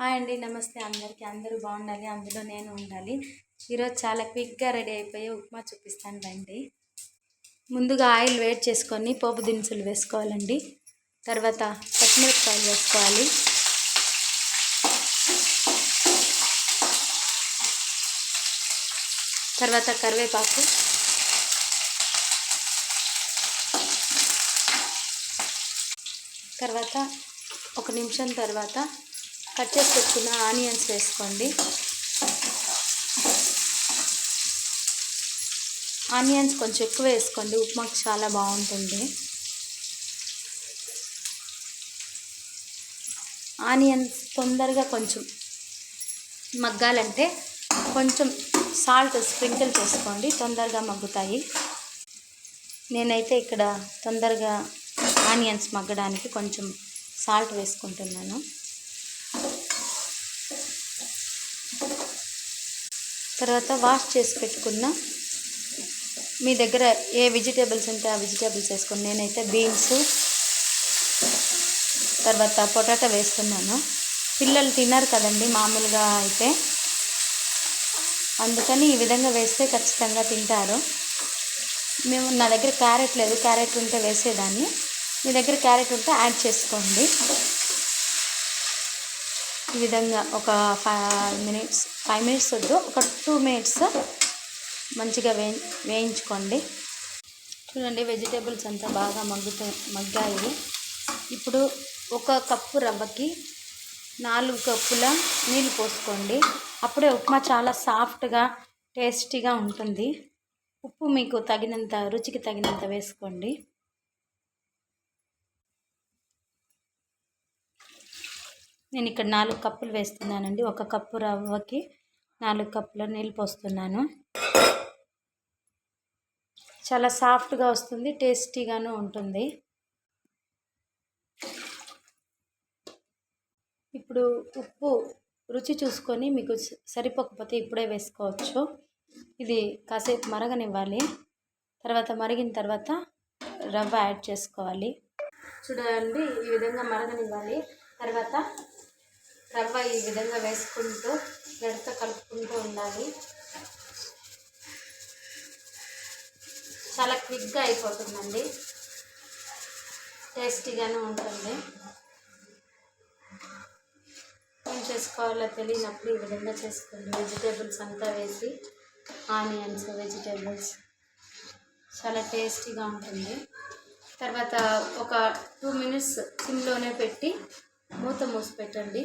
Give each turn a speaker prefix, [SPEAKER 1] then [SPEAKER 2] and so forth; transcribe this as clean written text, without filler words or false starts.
[SPEAKER 1] Hi అండి, నమస్తే అందరికీ. అందరూ బాగుండాలి, అందులో నేను ఉండాలి. ఈరోజు చాలా క్విక్గా రెడీ అయిపోయి ఉప్మా చూపిస్తాను రండి. ముందుగా ఆయిల్ వేడి చేసుకొని పోపు దినుసులు వేసుకోవాలండి. తర్వాత పచ్చిమిరపకాయలు వేసుకోవాలి. తర్వాత కరివేపాకు, తర్వాత ఒక నిమిషం తర్వాత కట్ చేసి పెట్టుకున్న ఆనియన్స్ వేసుకోండి. ఆనియన్స్ కొంచెం ఎక్కువ వేసుకోండి, ఉప్మాకు చాలా బాగుంటుంది. ఆనియన్స్ తొందరగా కొంచెం మగ్గాలంటే కొంచెం సాల్ట్ స్ప్రింకిల్ చేసుకోండి, తొందరగా మగ్గుతాయి. నేనైతే ఇక్కడ తొందరగా ఆనియన్స్ మగ్గడానికి కొంచెం సాల్ట్ వేసుకుంటున్నాను. తర్వాత వాష్ చేసి పెట్టుకున్న మీ దగ్గర ఏ వెజిటేబుల్స్ ఉంటే ఆ వెజిటేబుల్స్ వేసుకోండి. నేనైతే బీన్స్ తర్వాత పొటాటో వేస్తున్నాను. పిల్లలు తినరు కదండి మామూలుగా అయితే, అందుకని ఈ విధంగా వేస్తే ఖచ్చితంగా తింటారు. నా దగ్గర క్యారెట్ లేదు, క్యారెట్ ఉంటే వేసేదాన్ని. మీ దగ్గర క్యారెట్ ఉంటే యాడ్ చేసుకోండి. ఈ విధంగా ఒక 5 మినిట్స్ వద్దు, ఒక 2 మినిట్స్ మంచిగా వేయించుకోండి. చూడండి, వెజిటేబుల్స్ అంతా బాగా మగ్గాయి. ఇప్పుడు 1 కప్పు రవ్వకి 4 కప్పుల నీళ్ళు పోసుకోండి. అప్పుడే ఉప్మా చాలా సాఫ్ట్గా టేస్టీగా ఉంటుంది. ఉప్పు మీకు తగినంత, రుచికి తగినంత వేసుకోండి. నేను ఇక్కడ 4 కప్పులు వేస్తున్నానండి. 1 కప్పు రవ్వకి 4 కప్పుల నీళ్ళు పోస్తున్నాను. చాలా సాఫ్ట్గా వస్తుంది, టేస్టీగాను ఉంటుంది. ఇప్పుడు ఉప్పు రుచి చూసుకొని మీకు సరిపోకపోతే ఇప్పుడే వేసుకోవచ్చు. ఇది కాసేపు మరగనివ్వాలి. తర్వాత మరిగిన తర్వాత రవ్వ యాడ్ చేసుకోవాలి. చూడండి, ఈ విధంగా మరగనివ్వాలి. తర్వాత రవ్వ ఈ విధంగా వేసుకుంటూ గరిటెతో కలుపుకుంటూ ఉండాలి. చాలా క్విక్గా అయిపోతుందండి, టేస్టీగానే ఉంటుంది. ఏం చేసుకోవాలో తెలియనప్పుడు ఈ విధంగా చేసుకోండి. వెజిటేబుల్స్ అంతా వేసి, ఆనియన్స్, వెజిటేబుల్స్ చాలా టేస్టీగా ఉంటుంది. తర్వాత ఒక 2 మినిట్స్ సిమ్లోనే పెట్టి మూత మూసి పెట్టండి.